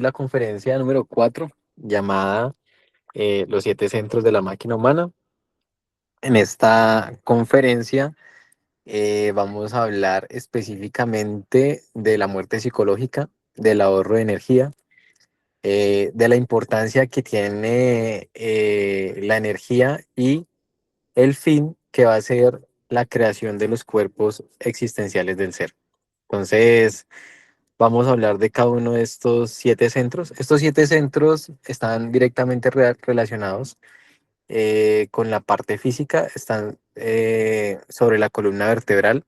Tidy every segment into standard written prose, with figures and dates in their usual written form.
La conferencia número 4 llamada Los 7 centros de la máquina humana. En esta conferencia vamos a hablar específicamente de la muerte psicológica, del ahorro de energía, de la importancia que tiene la energía y el fin que va a ser la creación de los cuerpos existenciales del ser. Entonces, vamos a hablar de cada uno de estos 7 centros. Estos 7 centros están directamente relacionados con la parte física, están sobre la columna vertebral.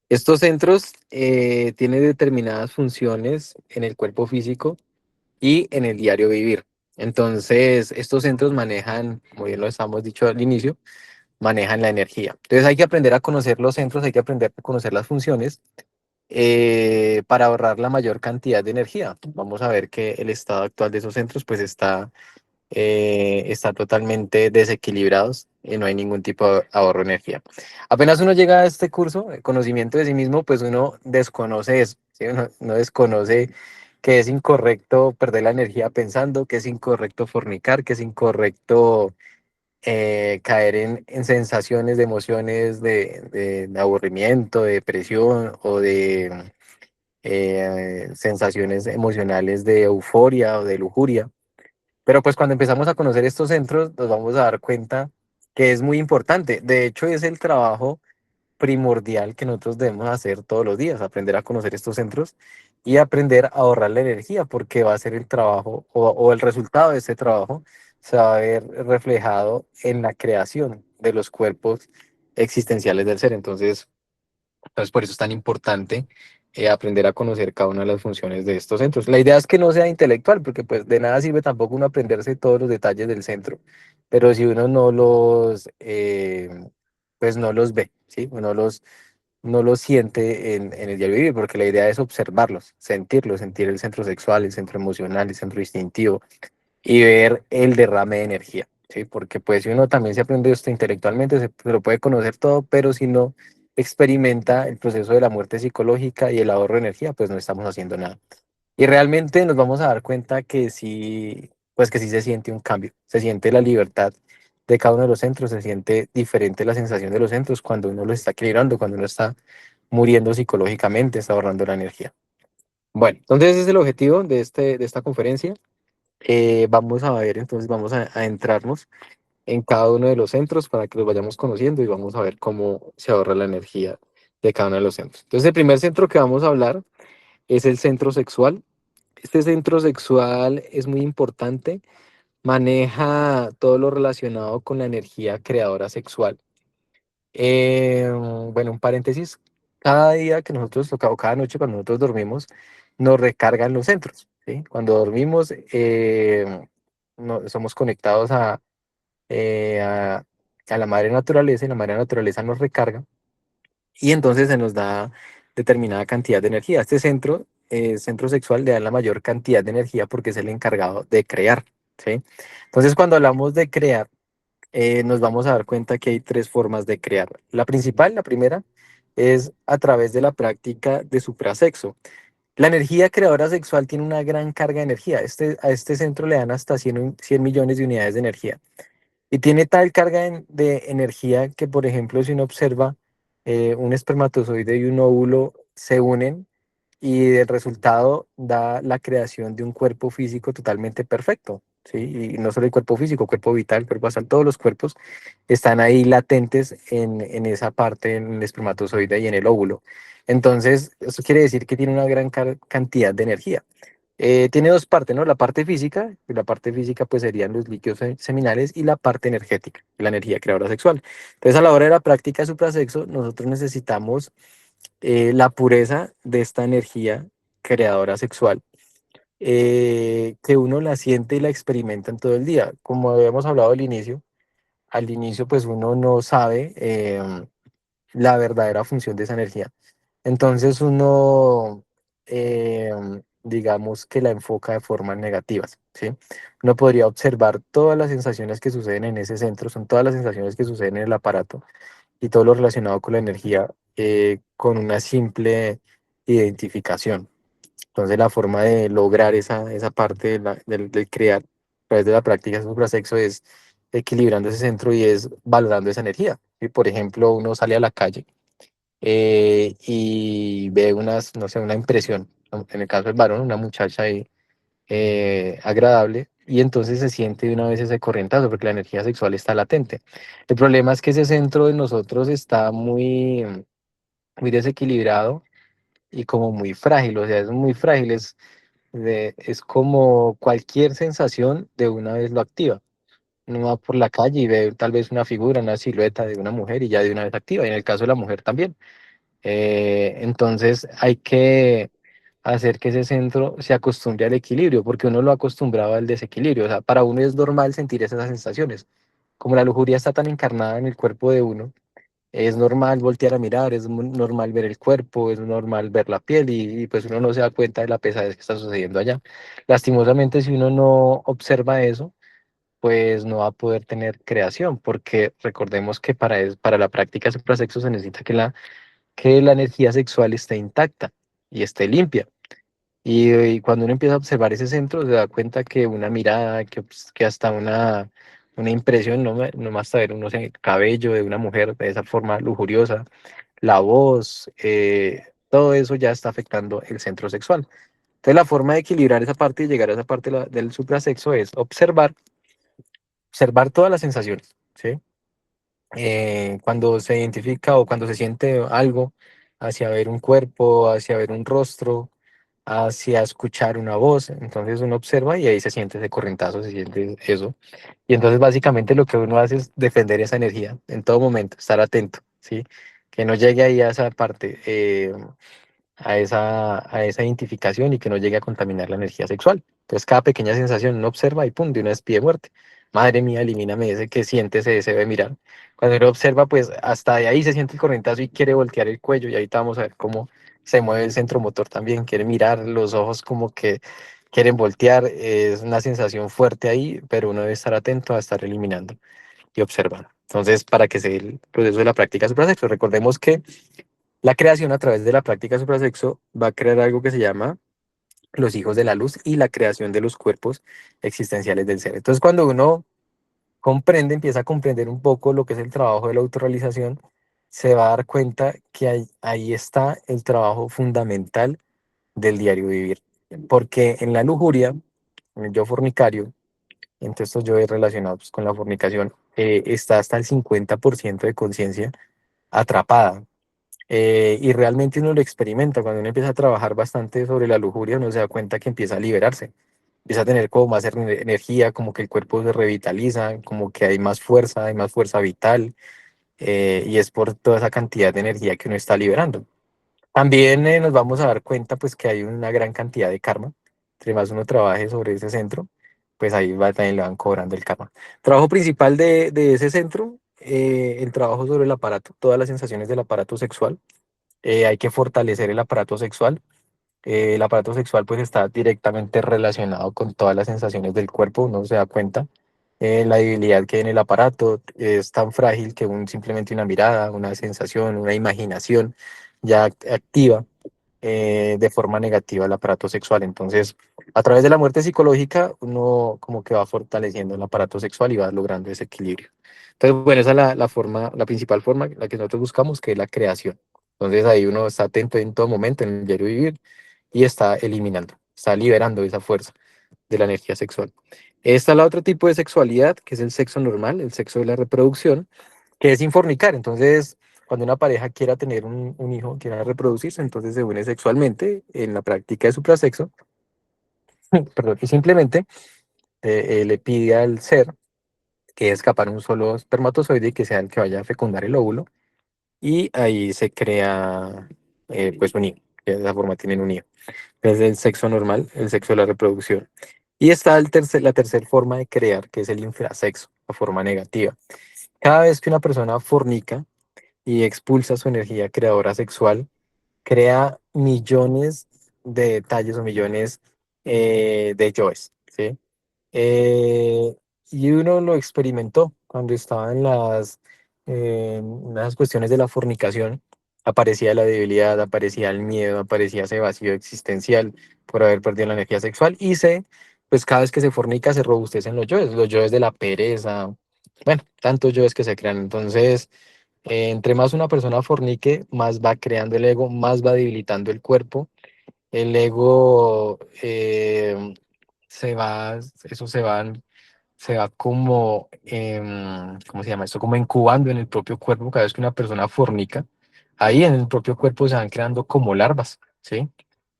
Estos centros tienen determinadas funciones en el cuerpo físico y en el diario vivir. Entonces, estos centros manejan, como bien lo estamos dicho al inicio, manejan la energía. Entonces, hay que aprender a conocer los centros, hay que aprender a conocer las funciones para ahorrar la mayor cantidad de energía. Vamos a ver que el estado actual de esos centros pues está totalmente desequilibrados y no hay ningún tipo de ahorro de energía. Apenas uno llega a este curso, el conocimiento de sí mismo, pues uno desconoce eso, ¿sí? Uno desconoce que es incorrecto perder la energía pensando, que es incorrecto fornicar, que es incorrecto caer en sensaciones de emociones de aburrimiento, de depresión o de sensaciones emocionales de euforia o de lujuria. Pero pues cuando empezamos a conocer estos centros nos vamos a dar cuenta que es muy importante. De hecho, es el trabajo primordial que nosotros debemos hacer todos los días, aprender a conocer estos centros y aprender a ahorrar la energía, porque va a ser el trabajo o el resultado de este trabajo se va a ver reflejado en la creación de los cuerpos existenciales del ser. Entonces, por eso es tan importante aprender a conocer cada una de las funciones de estos centros. La idea es que no sea intelectual, porque pues de nada sirve tampoco uno aprenderse todos los detalles del centro, pero si uno no pues no los ve, ¿sí? No los siente en el diario vivir, porque la idea es observarlos, sentirlos, sentir el centro sexual, el centro emocional, el centro instintivo, y ver el derrame de energía, ¿sí? Porque pues si uno también se aprende esto intelectualmente, se lo puede conocer todo, pero si no experimenta el proceso de la muerte psicológica y el ahorro de energía, pues no estamos haciendo nada. Y realmente nos vamos a dar cuenta que sí, pues que sí se siente un cambio, se siente la libertad de cada uno de los centros, se siente diferente la sensación de los centros cuando uno lo está equilibrando, cuando uno está muriendo psicológicamente, está ahorrando la energía. Bueno, entonces ese es el objetivo de esta conferencia. Vamos a ver, entonces vamos a entrarnos en cada uno de los centros para que los vayamos conociendo y vamos a ver cómo se ahorra la energía de cada uno de los centros. Entonces, el primer centro que vamos a hablar es el centro sexual. Este centro sexual es muy importante, maneja todo lo relacionado con la energía creadora sexual. Bueno, un paréntesis, cada día que nosotros tocamos, cada noche cuando nosotros dormimos, nos recargan los centros, ¿sí? Cuando dormimos, somos conectados eh, a, a la madre naturaleza y la madre naturaleza nos recarga y entonces se nos da determinada cantidad de energía. Este centro, centro sexual, le da la mayor cantidad de energía porque es el encargado de crear, ¿sí? Entonces, cuando hablamos de crear, nos vamos a dar cuenta que hay 3 formas de crear. La principal, la primera, es a través de la práctica de suprasexo. La energía creadora sexual tiene una gran carga de energía. A este centro le dan hasta 100 millones de unidades de energía. Y tiene tal carga de energía que, por ejemplo, si uno observa un espermatozoide y un óvulo se unen y el resultado da la creación de un cuerpo físico totalmente perfecto, ¿sí? Y no solo el cuerpo físico, cuerpo vital, cuerpo astral, todos los cuerpos están ahí latentes en esa parte, en el espermatozoide y en el óvulo. Entonces, eso quiere decir que tiene una gran cantidad de energía. Tiene 2 partes, ¿no? La parte física, y la parte física pues serían los líquidos seminales y la parte energética, la energía creadora sexual. Entonces, a la hora de la práctica de suprasexo, nosotros necesitamos la pureza de esta energía creadora sexual, que uno la siente y la experimenta en todo el día. Como habíamos hablado al inicio pues uno no sabe la verdadera función de esa energía. Entonces uno, digamos que la enfoca de formas negativas, ¿sí? Uno podría observar todas las sensaciones que suceden en ese centro, son todas las sensaciones que suceden en el aparato y todo lo relacionado con la energía con una simple identificación. Entonces la forma de lograr esa parte del crear a través de la práctica suprasexo es equilibrando ese centro y es valorando esa energía. Y por ejemplo, uno sale a la calle y ve no sé, una impresión, ¿no? En el caso del varón, una muchacha ahí, agradable, y entonces se siente de una vez ese corrientazo porque la energía sexual está latente. El problema es que ese centro de nosotros está muy desequilibrado y como muy frágil, o sea, es muy frágil, es como cualquier sensación de una vez lo activa. Uno va por la calle y ve tal vez una figura, una silueta de una mujer y ya de una vez activa, y en el caso de la mujer también. Entonces hay que hacer que ese centro se acostumbre al equilibrio, porque uno lo ha acostumbrado al desequilibrio. O sea, para uno es normal sentir esas sensaciones. Como la lujuria está tan encarnada en el cuerpo de uno, es normal voltear a mirar, es normal ver el cuerpo, es normal ver la piel y pues uno no se da cuenta de la pesadez que está sucediendo allá. Lastimosamente, si uno no observa eso, pues no va a poder tener creación, porque recordemos que para la práctica suprasexo se necesita que la energía sexual esté intacta y esté limpia. Y cuando uno empieza a observar ese centro, se da cuenta que una mirada, que hasta una impresión, no basta ver uno el cabello de una mujer de esa forma lujuriosa, la voz, todo eso ya está afectando el centro sexual. Entonces la forma de equilibrar esa parte y llegar a esa parte del suprasexo es observar todas las sensaciones, ¿sí? Cuando se identifica o cuando se siente algo hacia ver un cuerpo, hacia ver un rostro, hacia escuchar una voz, entonces uno observa y ahí se siente ese corrientazo, se siente eso. Y entonces básicamente lo que uno hace es defender esa energía en todo momento, estar atento, ¿sí? Que no llegue ahí a esa parte, a esa identificación y que no llegue a contaminar la energía sexual. Entonces, cada pequeña sensación uno observa y pum, de una vez pide muerte. Madre mía, elimíname ese que siente ese deseo de mirar. Cuando uno observa, pues hasta de ahí se siente el corrientazo y quiere voltear el cuello. Y ahorita vamos a ver cómo se mueve el centro motor también. Quiere mirar, los ojos como que quieren voltear. Es una sensación fuerte ahí, pero uno debe estar atento a estar eliminando y observando. Entonces, para que se dé el proceso de la práctica suprasexo, recordemos que la creación a través de la práctica suprasexo va a crear algo que se llama los hijos de la luz y la creación de los cuerpos existenciales del ser. Entonces, cuando uno comprende, empieza a comprender un poco lo que es el trabajo de la autorrealización, se va a dar cuenta que ahí está el trabajo fundamental del diario vivir. Porque en la lujuria, en el yo fornicario, entre estos yo relacionados con la fornicación, está hasta el 50% de conciencia atrapada. Y realmente uno lo experimenta, cuando uno empieza a trabajar bastante sobre la lujuria, uno se da cuenta que empieza a liberarse, empieza a tener como más energía, como que el cuerpo se revitaliza, como que hay más fuerza vital, y es por toda esa cantidad de energía que uno está liberando. También nos vamos a dar cuenta pues que hay una gran cantidad de karma, entre más uno trabaje sobre ese centro, pues ahí va, también le van cobrando el karma. Trabajo principal de ese centro, el trabajo sobre el aparato, todas las sensaciones del aparato sexual. Hay que fortalecer el aparato sexual. El aparato sexual pues está directamente relacionado con todas las sensaciones del cuerpo, uno se da cuenta. La debilidad que hay en el aparato es tan frágil que simplemente una mirada, una sensación, una imaginación ya activa de forma negativa el aparato sexual. Entonces, a través de la muerte psicológica, uno como que va fortaleciendo el aparato sexual y va logrando ese equilibrio. Entonces, bueno, esa es la forma, la principal forma, la que nosotros buscamos, que es la creación. Entonces, ahí uno está atento en todo momento, en el diario vivir, y está eliminando, está liberando esa fuerza de la energía sexual. Está el otro tipo de sexualidad, que es el sexo normal, el sexo de la reproducción, que es sin fornicar. Entonces, cuando una pareja quiera tener un hijo, quiera reproducirse, entonces se une sexualmente en la práctica de suprasexo, perdón, y simplemente le pide al ser que escapar un solo espermatozoide y que sea el que vaya a fecundar el óvulo, y ahí se crea pues un hijo, que de esa forma tienen un hijo. Es el sexo normal, el sexo de la reproducción. Y está la tercera forma de crear, que es el infrasexo, la forma negativa. Cada vez que una persona fornica y expulsa su energía creadora sexual, crea millones de detalles o millones de yoes, ¿sí? Y uno lo experimentó cuando estaba en las cuestiones de la fornicación. Aparecía la debilidad, aparecía el miedo, aparecía ese vacío existencial por haber perdido la energía sexual. Y C, pues cada vez que se fornica se robustecen los yoes de la pereza, bueno, tantos yoes que se crean. Entonces, entre más una persona fornique, más va creando el ego, más va debilitando el cuerpo. El ego se va, eso se va como, ¿cómo se llama esto? Como incubando en el propio cuerpo cada vez que una persona fornica. Ahí en el propio cuerpo se van creando como larvas, ¿sí?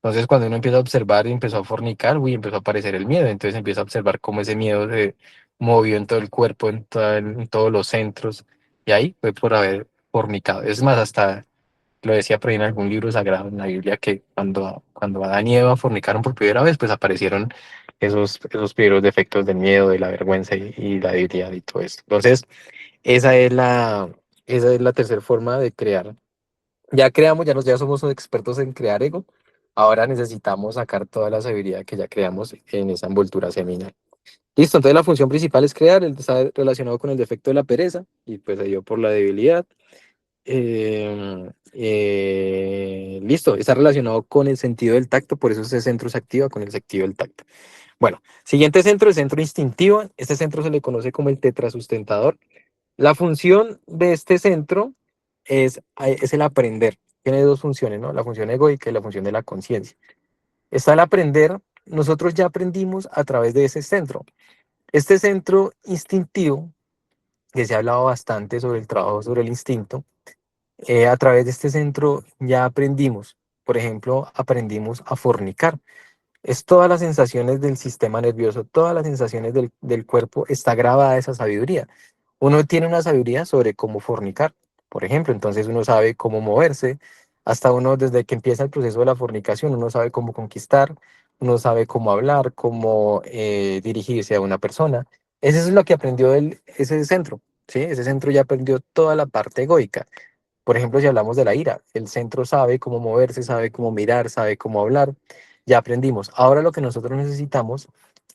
Entonces cuando uno empieza a observar y empezó a fornicar, uy, empezó a aparecer el miedo. Entonces empieza a observar cómo ese miedo se movió en todo el cuerpo, en todos los centros. Y ahí fue por haber fornicado. Es más, hasta lo decía por ahí en algún libro sagrado en la Biblia que cuando Adán y Eva fornicaron por primera vez, pues aparecieron esos primeros defectos del miedo, de la vergüenza y la debilidad y todo eso. Entonces, esa es esa es la tercera forma de crear. Ya creamos, ya somos expertos en crear ego. Ahora necesitamos sacar toda la sabiduría que ya creamos en esa envoltura seminal. Listo, entonces la función principal es crear, está relacionado con el defecto de la pereza y pues se dio por la debilidad. Listo, está relacionado con el sentido del tacto, por eso ese centro se activa con el sentido del tacto. Bueno, siguiente centro, el centro instintivo. Este centro se le conoce como el tetrasustentador. La función de este centro es el aprender. Tiene dos funciones, ¿no? La función egoica y la función de la conciencia. Está el aprender. Nosotros ya aprendimos a través de ese centro. Este centro instintivo, que se ha hablado bastante sobre el trabajo sobre el instinto, a través de este centro ya aprendimos, por ejemplo, aprendimos a fornicar. Es todas las sensaciones del sistema nervioso, todas las sensaciones del cuerpo, está grabada esa sabiduría. Uno tiene una sabiduría sobre cómo fornicar, por ejemplo, entonces uno sabe cómo moverse, hasta uno desde que empieza el proceso de la fornicación, uno sabe cómo conquistar, uno sabe cómo hablar, cómo dirigirse a una persona. Eso es lo que aprendió ese centro, ¿sí? Ese centro ya aprendió toda la parte egoica. Por ejemplo, si hablamos de la ira, el centro sabe cómo moverse, sabe cómo mirar, sabe cómo hablar. Ya aprendimos. Ahora lo que nosotros necesitamos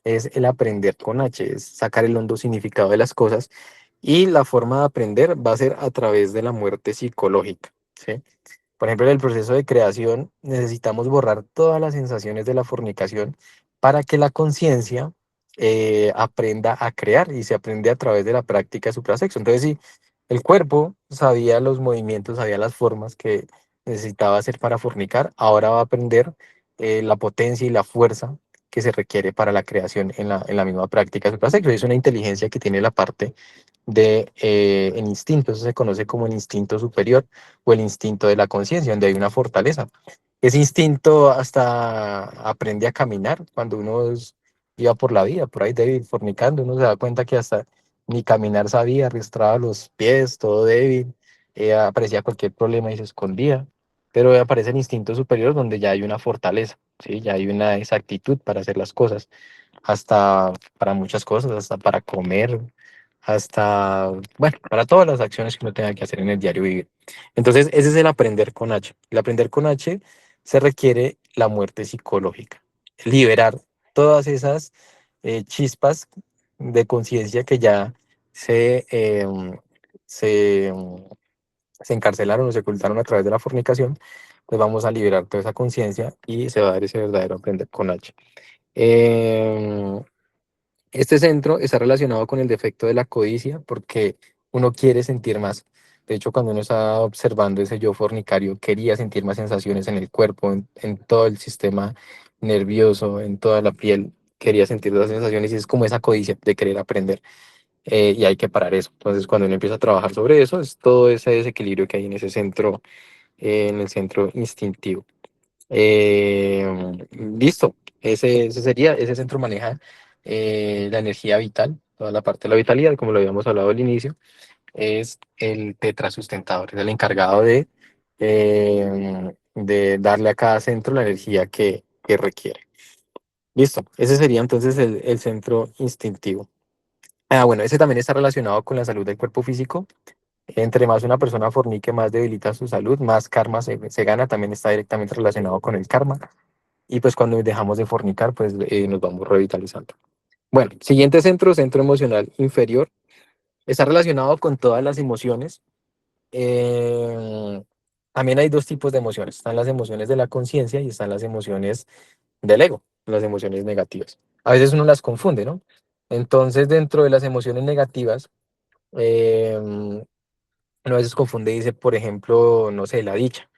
es el aprender con H, es sacar el hondo significado de las cosas. Y la forma de aprender va a ser a través de la muerte psicológica, ¿sí? Por ejemplo, en el proceso de creación necesitamos borrar todas las sensaciones de la fornicación para que la conciencia aprenda a crear y se aprende a través de la práctica de suprasexo. Entonces, si el cuerpo sabía los movimientos, sabía las formas que necesitaba hacer para fornicar, ahora va a aprender la potencia y la fuerza que se requiere para la creación en la misma práctica de suprasexo. Es una inteligencia que tiene la parte de el instinto, eso se conoce como el instinto superior o el instinto de la conciencia, donde hay una fortaleza. Ese instinto hasta aprende a caminar cuando iba por la vida, por ahí débil, fornicando, uno se da cuenta que hasta ni caminar sabía, arrastraba los pies, todo débil, aparecía cualquier problema y se escondía, pero aparece el instinto superior donde ya hay una fortaleza, ¿sí? Ya hay una exactitud para hacer las cosas, hasta para muchas cosas, hasta para comer, hasta, bueno, para todas las acciones que uno tenga que hacer en el diario vivir. Entonces, ese es el aprender con H. El aprender con H se requiere la muerte psicológica, liberar todas esas chispas de conciencia que ya se, se, se encarcelaron o se ocultaron a través de la fornicación, pues vamos a liberar toda esa conciencia y se va a dar ese verdadero aprender con H. Em, este centro está relacionado con el defecto de la codicia porque uno quiere sentir más. De hecho, cuando uno está observando ese yo fornicario, quería sentir más sensaciones en el cuerpo, en todo el sistema nervioso, en toda la piel. Quería sentir las sensaciones y es como esa codicia de querer aprender. Y hay que parar eso. Entonces, cuando uno empieza a trabajar sobre eso, es todo ese desequilibrio que hay en ese centro, en el centro instintivo. Listo, ese centro maneja la energía vital, toda la parte de la vitalidad, como lo habíamos hablado al inicio, es el tetrasustentador, es el encargado de darle a cada centro la energía que requiere. Listo, ese sería entonces el centro instintivo. Ah, bueno, ese también está relacionado con la salud del cuerpo físico. Entre más una persona fornique, más debilita su salud, más karma se gana, también está directamente relacionado con el karma. Y pues cuando dejamos de fornicar, pues nos vamos revitalizando. Bueno, siguiente centro, centro emocional inferior. Está relacionado con todas las emociones. Eh, También hay dos tipos de emociones. Están las emociones de la conciencia y están las emociones del ego, las emociones negativas. A veces uno las confunde, ¿no? Entonces, dentro de las emociones negativas, eh, uno a veces confunde y dice, por ejemplo, no sé, la dicha.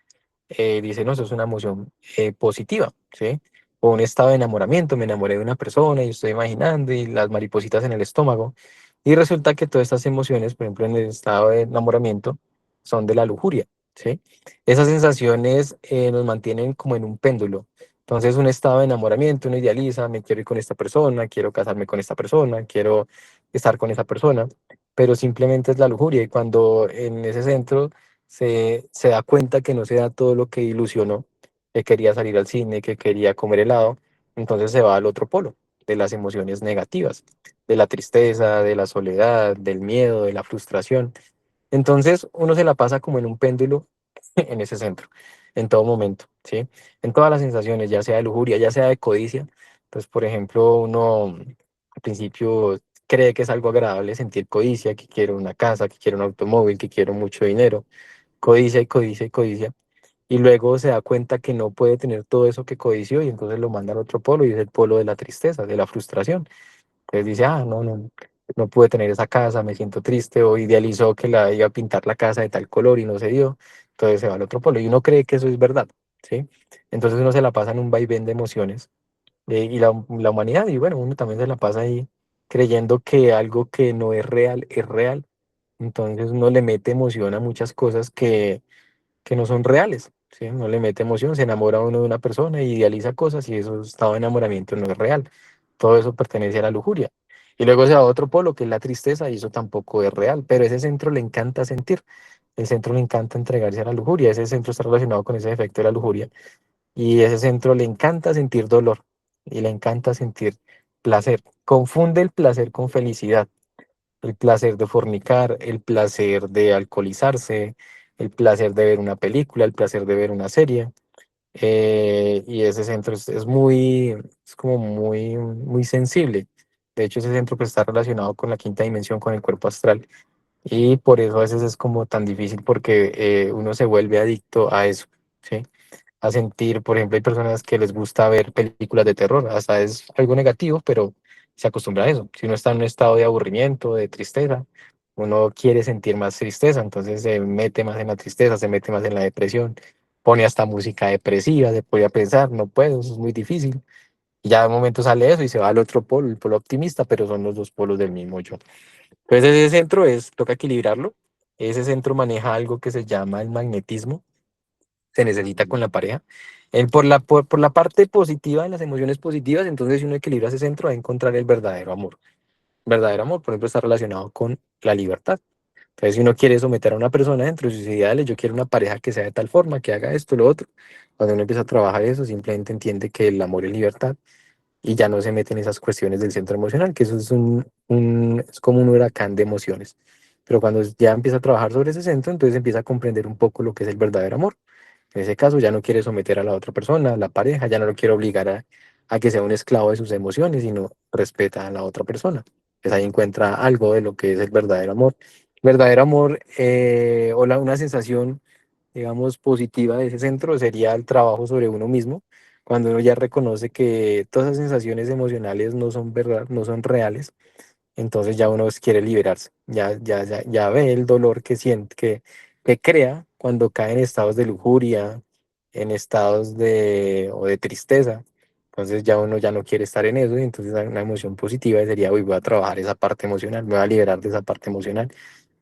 Dice, no, eso es una emoción positiva, ¿sí? O un estado de enamoramiento, me enamoré de una persona y estoy imaginando y las maripositas en el estómago. Y resulta que todas estas emociones, por ejemplo, en el estado de enamoramiento, son de la lujuria, ¿sí? Esas sensaciones nos mantienen como en un péndulo. Entonces, un estado de enamoramiento, uno idealiza, me quiero ir con esta persona, quiero casarme con esta persona, quiero estar con esa persona, pero simplemente es la lujuria. Y cuando en ese centro se da cuenta que no se da todo lo que ilusionó, que quería salir al cine, que quería comer helado, entonces se va al otro polo, de las emociones negativas, de la tristeza, de la soledad, del miedo, de la frustración. Entonces uno se la pasa como en un péndulo en ese centro, en todo momento, ¿sí? En todas las sensaciones, ya sea de lujuria, ya sea de codicia. Pues, por ejemplo, uno al principio cree que es algo agradable sentir codicia, que quiero una casa, que quiero un automóvil, que quiero mucho dinero, codicia y codicia y codicia, y luego se da cuenta que no puede tener todo eso que codició y entonces lo manda al otro polo y es el polo de la tristeza, de la frustración. Entonces dice, no pude tener esa casa, me siento triste, o idealizó que la iba a pintar la casa de tal color y no se dio, entonces se va al otro polo y uno cree que eso es verdad, ¿sí? Entonces uno se la pasa en un vaivén de emociones y la humanidad, y bueno, uno también se la pasa ahí creyendo que algo que no es real, entonces uno le mete emoción a muchas cosas que no son reales, ¿sí? No le mete emoción, se enamora uno de una persona, idealiza cosas y eso estado de enamoramiento no es real. Todo eso pertenece a la lujuria. Y luego se va a otro polo, que es la tristeza, y eso tampoco es real, pero ese centro le encanta sentir, el centro le encanta entregarse a la lujuria, ese centro está relacionado con ese efecto de la lujuria, y ese centro le encanta sentir dolor, y le encanta sentir placer. Confunde el placer con felicidad, el placer de fornicar, el placer de alcoholizarse, el placer de ver una película, el placer de ver una serie. Y ese centro es como muy sensible. De hecho, ese centro pues, está relacionado con la quinta dimensión, con el cuerpo astral. Y por eso a veces es como tan difícil porque uno se vuelve adicto a eso, ¿sí? A sentir, por ejemplo, hay personas que les gusta ver películas de terror, hasta es algo negativo, pero se acostumbra a eso. Si uno está en un estado de aburrimiento, de tristeza, uno quiere sentir más tristeza, entonces se mete más en la tristeza, se mete más en la depresión, pone hasta música depresiva, se pone a pensar, no puedo, eso es muy difícil. Y ya de momento sale eso y se va al otro polo, el polo optimista, pero son los dos polos del mismo yo. Entonces ese centro toca equilibrarlo. Ese centro maneja algo que se llama el magnetismo, se necesita con la pareja. Por la parte positiva de las emociones positivas, entonces si uno equilibra ese centro va a encontrar el verdadero amor. Verdadero amor, por ejemplo, está relacionado con la libertad. Entonces, si uno quiere someter a una persona dentro de sus ideales, yo quiero una pareja que sea de tal forma, que haga esto, lo otro. Cuando uno empieza a trabajar eso, simplemente entiende que el amor es libertad y ya no se mete en esas cuestiones del centro emocional, que eso es es como un huracán de emociones. Pero cuando ya empieza a trabajar sobre ese centro, entonces empieza a comprender un poco lo que es el verdadero amor. En ese caso ya no quiere someter a la otra persona, a la pareja, ya no lo quiere obligar a que sea un esclavo de sus emociones, sino respeta a la otra persona. Pues ahí encuentra algo de lo que es el verdadero amor. Verdadero amor una sensación, digamos, positiva de ese centro sería el trabajo sobre uno mismo, cuando uno ya reconoce que todas esas sensaciones emocionales no son verdad, no son reales, entonces ya uno quiere liberarse, ya ve el dolor que siente, que crea cuando cae en estados de lujuria, en estados o de tristeza. Entonces ya uno ya no quiere estar en eso y entonces una emoción positiva sería, uy, voy a trabajar esa parte emocional, me voy a liberar de esa parte emocional,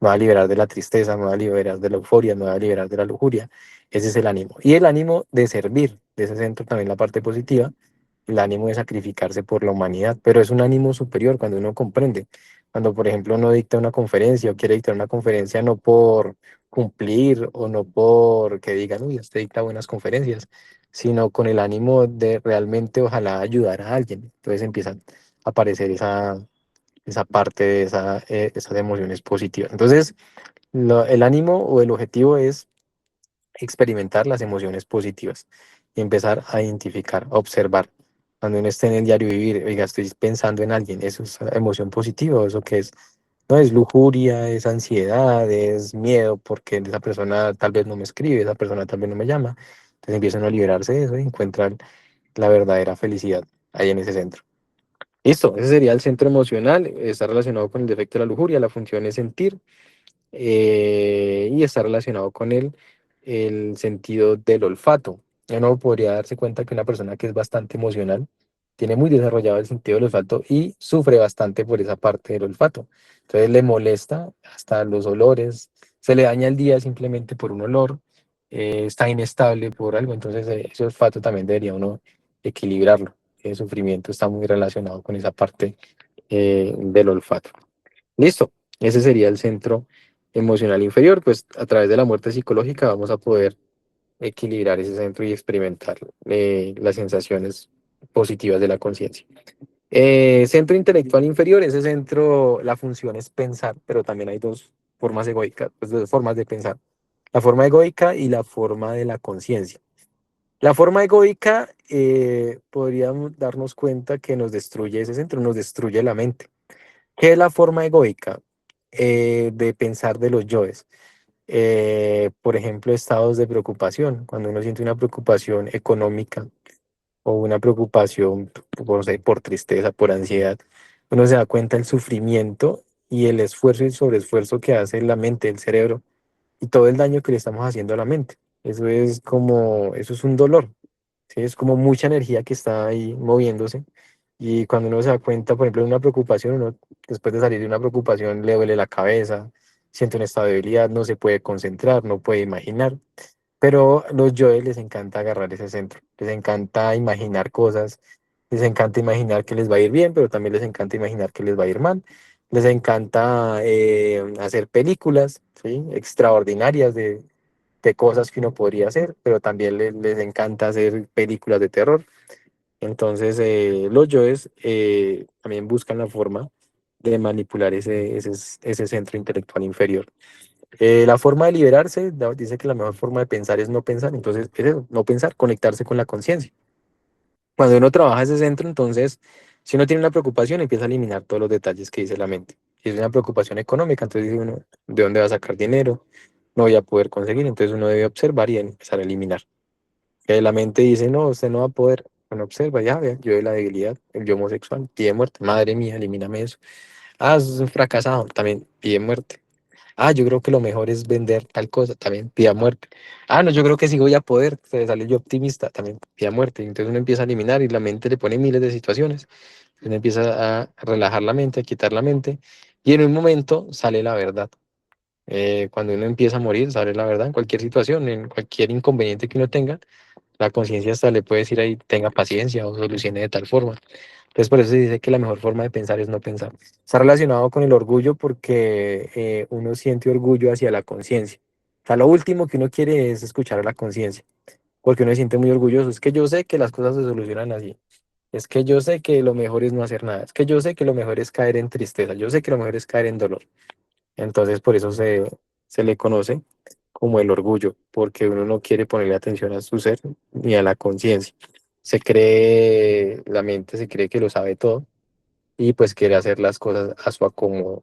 me voy a liberar de la tristeza, me voy a liberar de la euforia, me voy a liberar de la lujuria. Ese es el ánimo. Y el ánimo de servir, de ese centro también la parte positiva, el ánimo de sacrificarse por la humanidad, pero es un ánimo superior cuando uno comprende. Cuando, por ejemplo, uno dicta una conferencia o quiere dictar una conferencia no por cumplir o no por que digan, uy, usted dicta buenas conferencias, sino con el ánimo de realmente ojalá ayudar a alguien. Entonces empiezan a aparecer esa parte de esas emociones positivas. Entonces, el ánimo o el objetivo es experimentar las emociones positivas y empezar a identificar, a observar. Cuando uno esté en el diario vivir, oiga, estoy pensando en alguien, ¿eso es emoción positiva o eso qué es? No es lujuria, es ansiedad, es miedo, porque esa persona tal vez no me escribe, esa persona tal vez no me llama. Entonces empiezan a liberarse de eso y encuentran la verdadera felicidad ahí en ese centro. Listo, ese sería el centro emocional, está relacionado con el defecto de la lujuria, la función es sentir, y está relacionado con el sentido del olfato. Uno podría darse cuenta que una persona que es bastante emocional tiene muy desarrollado el sentido del olfato y sufre bastante por esa parte del olfato. Entonces le molesta hasta los olores, se le daña el día simplemente por un olor, está inestable por algo, entonces ese olfato también debería uno equilibrarlo. El sufrimiento está muy relacionado con esa parte del olfato. Listo, ese sería el centro emocional inferior, pues a través de la muerte psicológica vamos a poder equilibrar ese centro y experimentar las sensaciones positivas de la conciencia. Centro intelectual inferior, ese centro, la función es pensar, pero también hay dos formas egoicas, pues dos formas de pensar, la forma egoica y la forma de la conciencia. La forma egoica, podríamos darnos cuenta que nos destruye ese centro, nos destruye la mente. ¿Qué es la forma egoica de pensar de los yoes? Por ejemplo, estados de preocupación. Cuando uno siente una preocupación económica o una preocupación, por, no sé, por tristeza, por ansiedad, uno se da cuenta del sufrimiento y el esfuerzo y el sobreesfuerzo que hace la mente, el cerebro y todo el daño que le estamos haciendo a la mente. Eso es como, eso es un dolor, ¿sí? Es como mucha energía que está ahí moviéndose. Y cuando uno se da cuenta, por ejemplo, de una preocupación, uno después de salir de una preocupación le duele la cabeza, siente una estado de debilidad, no se puede concentrar, no puede imaginar. Pero a los Joes les encanta agarrar ese centro, les encanta imaginar cosas, les encanta imaginar que les va a ir bien, pero también les encanta imaginar que les va a ir mal. Les encanta hacer películas, ¿sí? Extraordinarias de cosas que uno podría hacer, pero también les encanta hacer películas de terror. Entonces, los yoes también buscan la forma de manipular ese centro intelectual inferior. La forma de liberarse, dice que la mejor forma de pensar es no pensar, entonces es eso, no pensar, conectarse con la conciencia. Cuando uno trabaja ese centro, entonces, si uno tiene una preocupación, empieza a eliminar todos los detalles que dice la mente. Si es una preocupación económica, entonces dice uno, ¿de dónde va a sacar dinero? No voy a poder conseguir, entonces uno debe observar y empezar a eliminar. Que la mente dice, no, usted no va a poder. Uno observa, ya, vea, yo de la debilidad, el yo homosexual, pide muerte. Madre mía, elimíname eso. Ah, es un fracasado, también pide muerte. Ah, yo creo que lo mejor es vender tal cosa, también pida muerte. Ah, no, yo creo que sí voy a poder, se sale yo optimista, también pida muerte. Entonces uno empieza a eliminar y la mente le pone miles de situaciones. Uno empieza a relajar la mente, a quitar la mente y en un momento sale la verdad. Cuando uno empieza a morir, sale la verdad en cualquier situación, en cualquier inconveniente que uno tenga, la conciencia hasta le puede decir ahí, tenga paciencia o solucione de tal forma. Entonces, por eso se dice que la mejor forma de pensar es no pensar. Está relacionado con el orgullo porque uno siente orgullo hacia la conciencia. O sea, lo último que uno quiere es escuchar a la conciencia, porque uno se siente muy orgulloso. Es que yo sé que las cosas se solucionan así. Es que yo sé que lo mejor es no hacer nada. Es que yo sé que lo mejor es caer en tristeza. Yo sé que lo mejor es caer en dolor. Entonces, por eso se le conoce como el orgullo, porque uno no quiere ponerle atención a su ser ni a la conciencia. Se cree, la mente se cree que lo sabe todo y pues quiere hacer las cosas a su acomodo.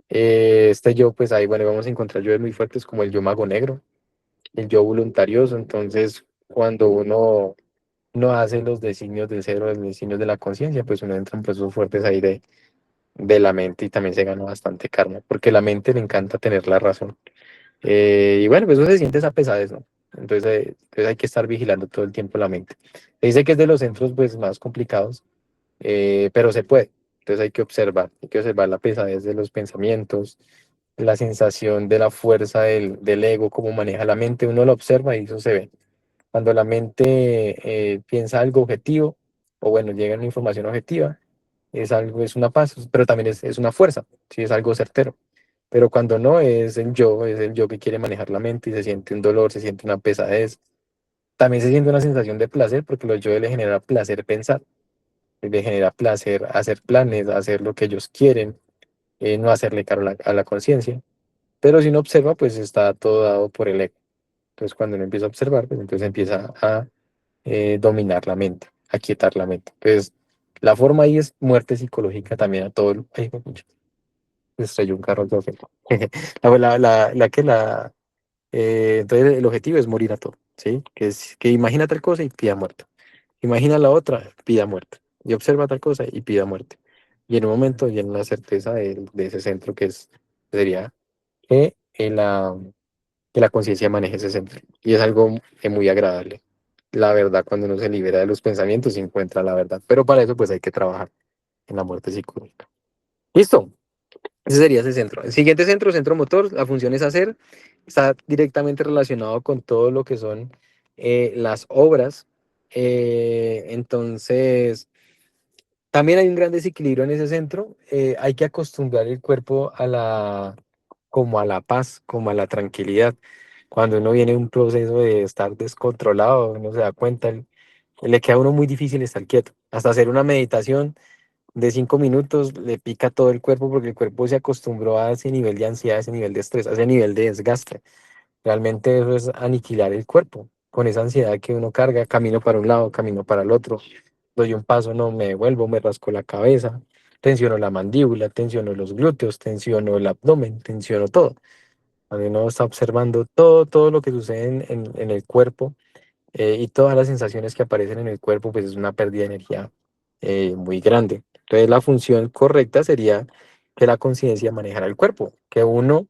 Este yo, pues ahí, bueno, vamos a encontrar yo muy fuertes como el yo mago negro, el yo voluntarioso. Entonces, cuando uno no hace los designios del cerebro, los designios de la conciencia, pues uno entra en procesos fuertes ahí de la mente y también se gana bastante karma, porque la mente le encanta tener la razón. Y bueno, pues eso se siente esa pesadez, ¿no? Entonces hay que estar vigilando todo el tiempo la mente. Se dice que es de los centros pues más complicados, pero se puede. Entonces hay que observar la pesadez de los pensamientos, la sensación de la fuerza del ego, cómo maneja la mente, uno lo observa y eso se ve. Cuando la mente piensa algo objetivo, o bueno, llega una información objetiva, es algo, es una paz, pero también es una fuerza, sí, es algo certero. Pero cuando no, es el yo que quiere manejar la mente y se siente un dolor, se siente una pesadez. También se siente una sensación de placer, porque los yo le genera placer pensar, le genera placer hacer planes, hacer lo que ellos quieren, no hacerle caro a la conciencia. Pero si uno observa, pues está todo dado por el ego. Entonces, cuando uno empieza a observar, pues entonces empieza a dominar la mente, a quietar la mente. Entonces, la forma ahí es muerte psicológica también a todo el... Ay, pucha. se estrelló un carro al chofer. Entonces el objetivo es morir a todo, ¿sí? Que imagina tal cosa y pida muerte. Imagina la otra, pida muerte. Y observa tal cosa y pida muerte. Y en un momento viene la certeza de ese centro sería que, que la conciencia maneje ese centro. Y es algo muy agradable. La verdad, cuando uno se libera de los pensamientos, se encuentra la verdad. Pero para eso, pues hay que trabajar en la muerte psicológica. ¿Listo? Ese sería ese centro. El siguiente centro, centro motor, la función es hacer. Está directamente relacionado con todo lo que son las obras. Entonces, también hay un gran desequilibrio en ese centro. Hay que acostumbrar el cuerpo como a la paz, como a la tranquilidad. Cuando uno viene en un proceso de estar descontrolado, uno se da cuenta, le queda a uno muy difícil estar quieto. Hasta hacer una meditación de 5 minutos le pica todo el cuerpo porque el cuerpo se acostumbró a ese nivel de ansiedad, a ese nivel de estrés, a ese nivel de desgaste. Realmente eso es aniquilar el cuerpo con esa ansiedad que uno carga, camino para un lado, camino para el otro, doy un paso, no me devuelvo, me rasco la cabeza, tensiono la mandíbula, tensiono los glúteos, tensiono el abdomen, tensiono todo. Cuando uno está observando todo lo que sucede en el cuerpo y todas las sensaciones que aparecen en el cuerpo, pues es una pérdida de energía muy grande. Entonces la función correcta sería que la conciencia manejara el cuerpo, que uno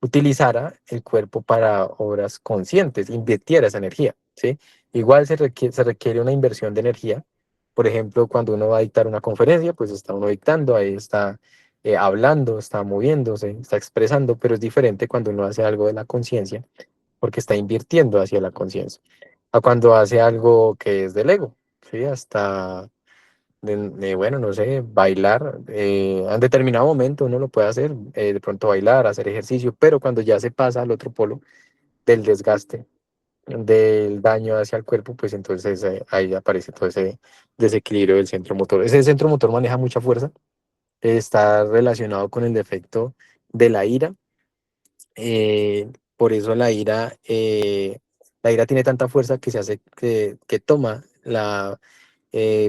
utilizara el cuerpo para obras conscientes, invirtiera esa energía, ¿sí? Igual se requiere una inversión de energía. Por ejemplo, cuando uno va a dictar una conferencia, pues está uno dictando, ahí está hablando, está moviéndose, está expresando, pero es diferente cuando uno hace algo de la conciencia, porque está invirtiendo hacia la conciencia, a cuando hace algo que es del ego, ¿sí? Hasta bueno, no sé, bailar, en determinado momento uno lo puede hacer, de pronto bailar, hacer ejercicio, pero cuando ya se pasa al otro polo del desgaste, del daño hacia el cuerpo, pues entonces ahí aparece todo ese desequilibrio del centro motor. Ese centro motor maneja mucha fuerza, está relacionado con el defecto de la ira, por eso la ira tiene tanta fuerza que se hace que toma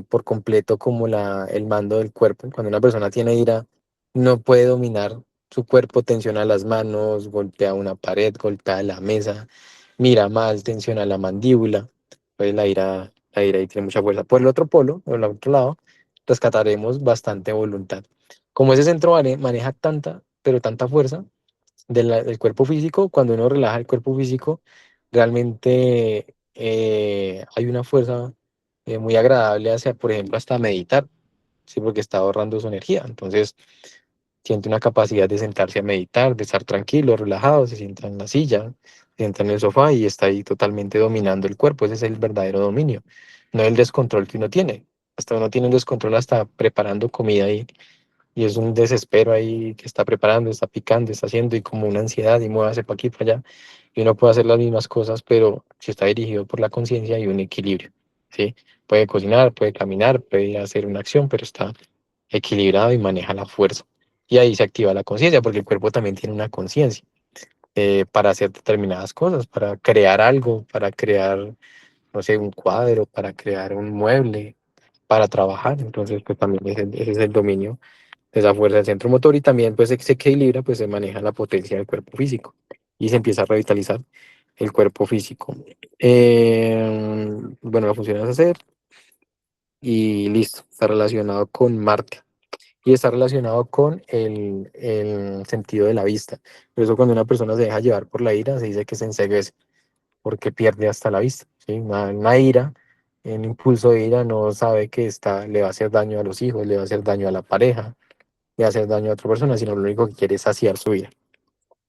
por completo como el mando del cuerpo. Cuando una persona tiene ira, no puede dominar su cuerpo, tensiona las manos, golpea una pared, golpea la mesa, mira mal, tensiona la mandíbula. Pues la ira ahí tiene mucha fuerza. Por el otro polo, por el otro lado, rescataremos bastante voluntad. Como ese centro maneja tanta, pero tanta fuerza del cuerpo físico, cuando uno relaja el cuerpo físico, realmente hay una fuerza muy agradable hacia, por ejemplo, hasta meditar, ¿sí? Porque está ahorrando su energía. Entonces, siente una capacidad de sentarse a meditar, de estar tranquilo, relajado, se sienta en la silla, se sienta en el sofá y está ahí totalmente dominando el cuerpo. Ese es el verdadero dominio, no el descontrol que uno tiene. Hasta uno tiene un descontrol hasta preparando comida y es un desespero ahí que está preparando, está picando, está haciendo y como una ansiedad y muévase para aquí, para allá. Y uno puede hacer las mismas cosas, pero si está dirigido por la conciencia hay un equilibrio, ¿sí? Puede cocinar, puede caminar, puede hacer una acción, pero está equilibrado y maneja la fuerza. Y ahí se activa la conciencia, porque el cuerpo también tiene una conciencia para hacer determinadas cosas, para crear algo, para crear, no sé, un cuadro, para crear un mueble, para trabajar. Entonces, pues también ese es el dominio de esa fuerza del centro motor y también pues se equilibra, pues se maneja la potencia del cuerpo físico y se empieza a revitalizar el cuerpo físico. Bueno, la función es hacer y listo, está relacionado con Marte y está relacionado con el sentido de la vista. Por eso cuando una persona se deja llevar por la ira, se dice que se enceguece porque pierde hasta la vista, ¿sí? Una ira, un impulso de ira no sabe que le va a hacer daño a los hijos, le va a hacer daño a la pareja, de hacer daño a otra persona, sino lo único que quiere es saciar su vida.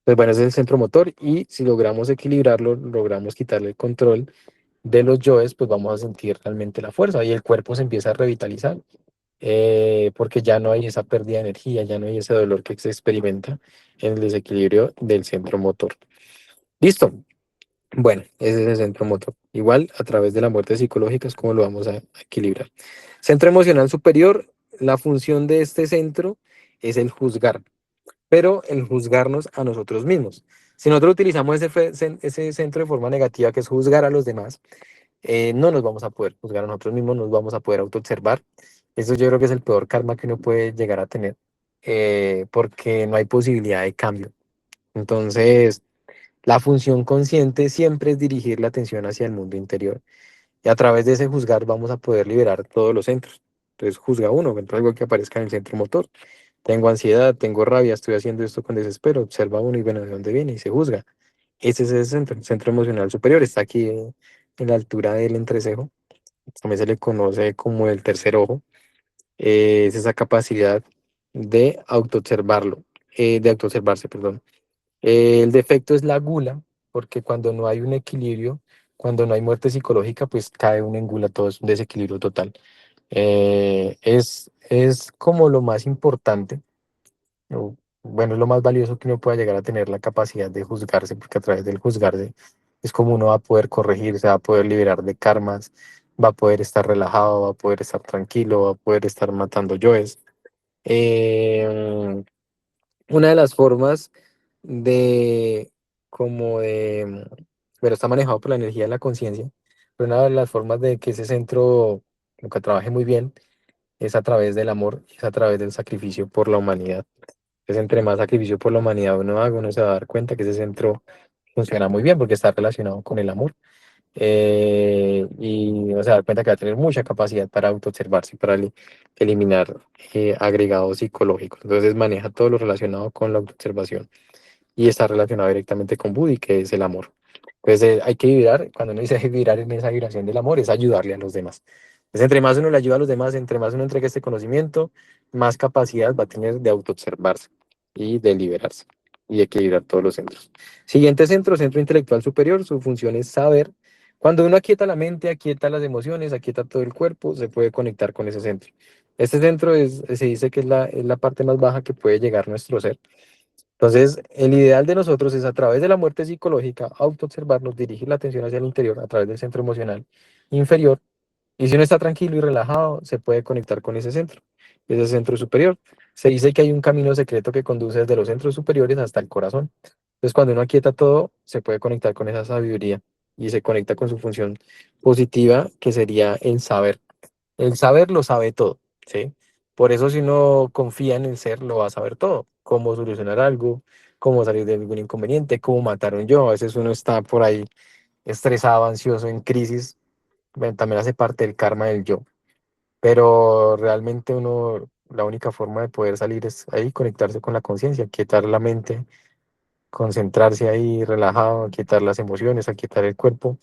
Pues bueno, ese es el centro motor y si logramos equilibrarlo, logramos quitarle el control de los yoes, pues vamos a sentir realmente la fuerza y el cuerpo se empieza a revitalizar porque ya no hay esa pérdida de energía, ya no hay ese dolor que se experimenta en el desequilibrio del centro motor. Listo. Bueno, ese es el centro motor. Igual, a través de la muerte psicológica es como lo vamos a equilibrar. Centro emocional superior, la función de este centro es el juzgar, pero el juzgarnos a nosotros mismos. Si nosotros utilizamos ese centro de forma negativa, que es juzgar a los demás, no nos vamos a poder juzgar a nosotros mismos, nos vamos a poder autoobservar. Eso yo creo que es el peor karma que uno puede llegar a tener, porque no hay posibilidad de cambio. Entonces, la función consciente siempre es dirigir la atención hacia el mundo interior. Y a través de ese juzgar vamos a poder liberar todos los centros. Entonces juzga uno, entonces algo que aparezca en el centro motor. Tengo ansiedad, tengo rabia, estoy haciendo esto con desespero. Observa uno y bueno, ¿de dónde viene? Y se juzga. Ese es el centro emocional superior. Está aquí en la altura del entrecejo. También se le conoce como el tercer ojo. Es esa capacidad de autoobservarlo, de autoobservarse, perdón. El defecto es la gula, porque cuando no hay un equilibrio, cuando no hay muerte psicológica, pues cae uno en gula, todo es un desequilibrio total. Es como lo más importante, o, bueno, es lo más valioso que uno pueda llegar a tener la capacidad de juzgarse, porque a través del juzgarse es como uno va a poder corregirse, va a poder liberar de karmas, va a poder estar relajado, va a poder estar tranquilo, va a poder estar matando yoes. Eh, una de las formas de, como de, pero está manejado por la energía de la conciencia, pero una de las formas de que ese centro como que trabaje muy bien es a través del amor, es a través del sacrificio por la humanidad. Entonces, entre más sacrificio por la humanidad uno haga, uno se va a dar cuenta que ese centro funciona muy bien porque está relacionado con el amor. Y uno se va a dar cuenta que va a tener mucha capacidad para autoobservarse y para eliminar agregados psicológicos. Entonces maneja todo lo relacionado con la autoobservación y está relacionado directamente con Budi, que es el amor. Entonces hay que vibrar, cuando uno dice vibrar en esa vibración del amor, es ayudarle a los demás. Entonces, entre más uno le ayuda a los demás, entre más uno entrega este conocimiento, más capacidad va a tener de autoobservarse y de liberarse y equilibrar todos los centros. Siguiente centro, centro intelectual superior, su función es saber. Cuando uno aquieta la mente, aquieta las emociones, aquieta todo el cuerpo, se puede conectar con ese centro. Este centro se dice que es la parte más baja que puede llegar nuestro ser. Entonces, el ideal de nosotros es a través de la muerte psicológica, autoobservarnos, dirigir la atención hacia el interior a través del centro emocional inferior. Y si uno está tranquilo y relajado, se puede conectar con ese centro superior. Se dice que hay un camino secreto que conduce desde los centros superiores hasta el corazón. Entonces, cuando uno aquieta todo, se puede conectar con esa sabiduría y se conecta con su función positiva, que sería el saber. El saber lo sabe todo, ¿sí? Por eso si uno confía en el ser, lo va a saber todo. Cómo solucionar algo, cómo salir de algún inconveniente, cómo matar a un yo. A veces uno está por ahí estresado, ansioso, en crisis. Bueno, también hace parte del karma del yo. Pero realmente uno, la única forma de poder salir es ahí, conectarse con la conciencia, quietar la mente, concentrarse ahí relajado, quietar las emociones, aquietar el cuerpo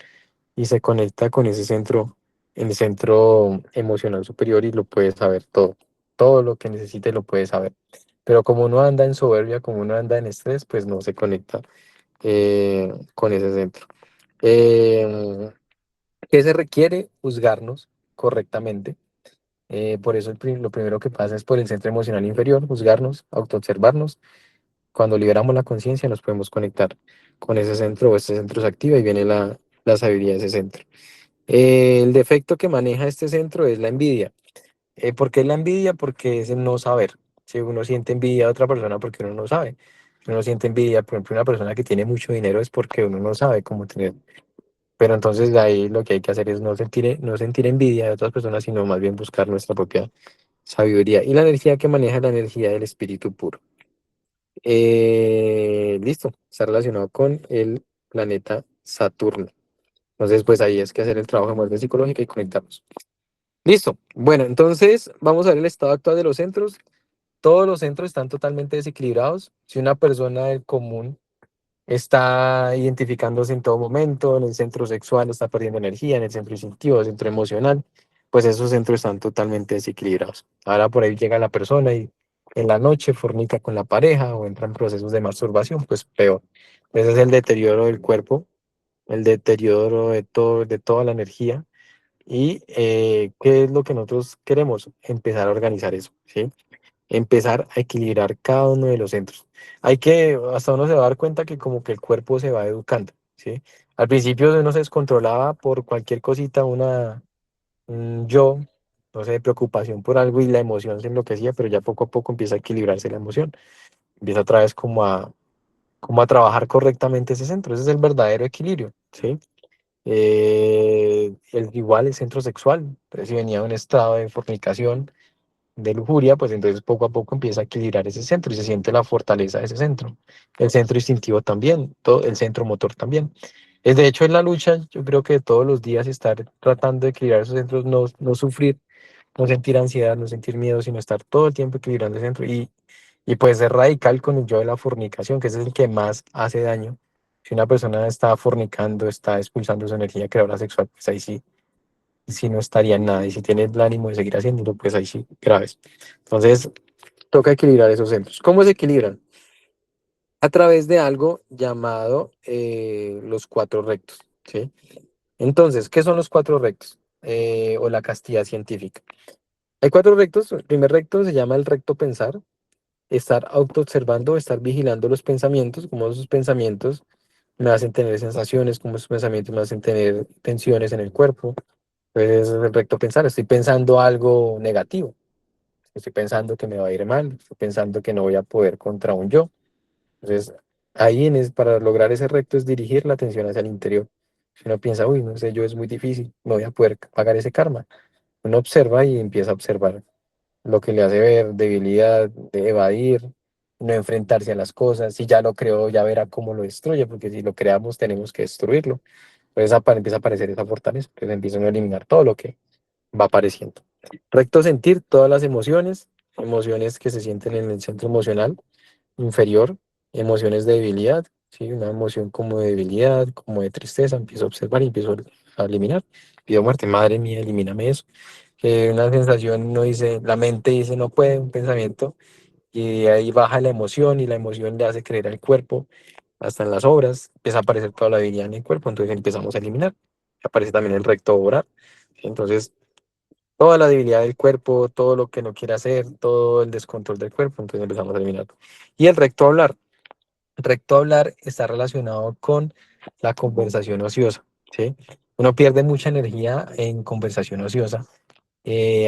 y se conecta con ese centro, el centro emocional superior y lo puede saber todo. Todo lo que necesite lo puede saber. Pero como uno anda en soberbia, como uno anda en estrés, pues no se conecta con ese centro. Eh, ¿Qué se requiere? Juzgarnos correctamente. Por eso lo primero que pasa es por el centro emocional inferior, juzgarnos, autoobservarnos. Cuando liberamos la conciencia nos podemos conectar con ese centro o este centro se activa y viene la sabiduría de ese centro. El defecto que maneja este centro es la envidia. ¿Por qué la envidia? Porque es el no saber. Si uno siente envidia a otra persona porque uno no sabe. Si uno siente envidia, por ejemplo, una persona que tiene mucho dinero es porque uno no sabe cómo tener. Pero entonces de ahí lo que hay que hacer es no sentir envidia de otras personas, sino más bien buscar nuestra propia sabiduría. Y la energía que maneja es la energía del espíritu puro. Listo, está relacionado con el planeta Saturno. Entonces, pues ahí es que hacer el trabajo de muerte psicológica y conectarnos. Listo. Bueno, entonces vamos a ver el estado actual de los centros. Todos los centros están totalmente desequilibrados. Si una persona del común está identificándose en todo momento, en el centro sexual está perdiendo energía, en el centro instintivo, el centro emocional, pues esos centros están totalmente desequilibrados. Ahora por ahí llega la persona y en la noche fornica con la pareja o entra en procesos de masturbación, pues peor. Ese es el deterioro del cuerpo, el deterioro de todo, de toda la energía. ¿Y qué es lo que nosotros queremos? Empezar a organizar eso, ¿sí? Empezar a equilibrar cada uno de los centros. Hasta uno se va a dar cuenta que como que el cuerpo se va educando, ¿sí? Al principio uno se descontrolaba por cualquier cosita, un yo, no sé, preocupación por algo y la emoción se enloquecía, pero ya poco a poco empieza a equilibrarse la emoción. Empieza otra vez como a trabajar correctamente ese centro. Ese es el verdadero equilibrio, ¿sí? Igual el centro sexual, entonces si venía de un estado de fornicación, de lujuria, pues entonces poco a poco empieza a equilibrar ese centro y se siente la fortaleza de ese centro. El centro instintivo también, todo, el centro motor también. Es de hecho en la lucha, yo creo que todos los días estar tratando de equilibrar esos centros, no sufrir, no sentir ansiedad, no sentir miedo, sino estar todo el tiempo equilibrando el centro y puede ser radical con el yo de la fornicación, que ese es el que más hace daño. Si una persona está fornicando, está expulsando su energía creadora sexual, pues ahí sí no estaría en nada. Y si tiene el ánimo de seguir haciéndolo, pues ahí sí, graves. Entonces, toca equilibrar esos centros. ¿Cómo se equilibran? A través de algo llamado los cuatro rectos, ¿sí? Entonces, ¿qué son los cuatro rectos? O la castidad científica. Hay cuatro rectos. El primer recto se llama el recto pensar, estar autoobservando, estar vigilando los pensamientos, como esos pensamientos me hacen tener sensaciones, como esos pensamientos me hacen tener tensiones en el cuerpo. Entonces, es el recto pensar, estoy pensando algo negativo, estoy pensando que me va a ir mal, estoy pensando que no voy a poder contra un yo. Entonces, para lograr ese recto es dirigir la atención hacia el interior. Si uno piensa, uy, no sé, yo es muy difícil, no voy a poder pagar ese karma. Uno observa y empieza a observar lo que le hace ver debilidad, de evadir, no enfrentarse a las cosas. Si ya lo creó, ya verá cómo lo destruye, porque si lo creamos, tenemos que destruirlo. Entonces empieza a aparecer esa fortaleza, entonces empiezan a eliminar todo lo que va apareciendo. Recto sentir todas las emociones, emociones que se sienten en el centro emocional inferior, emociones de debilidad, ¿sí? Una emoción como de debilidad, como de tristeza, empiezo a observar y empiezo a eliminar. Pido muerte, madre mía, elimíname eso. Una sensación, no dice, la mente dice no puede, un pensamiento, y de ahí baja la emoción y la emoción le hace creer al cuerpo, hasta en las obras, empieza a aparecer toda la debilidad en el cuerpo, entonces empezamos a eliminar. Aparece también el recto orar, ¿sí? Entonces toda la debilidad del cuerpo, todo lo que no quiere hacer, todo el descontrol del cuerpo, entonces empezamos a eliminar. Y el recto hablar. Recto hablar está relacionado con la conversación ociosa, ¿sí? Uno pierde mucha energía en conversación ociosa,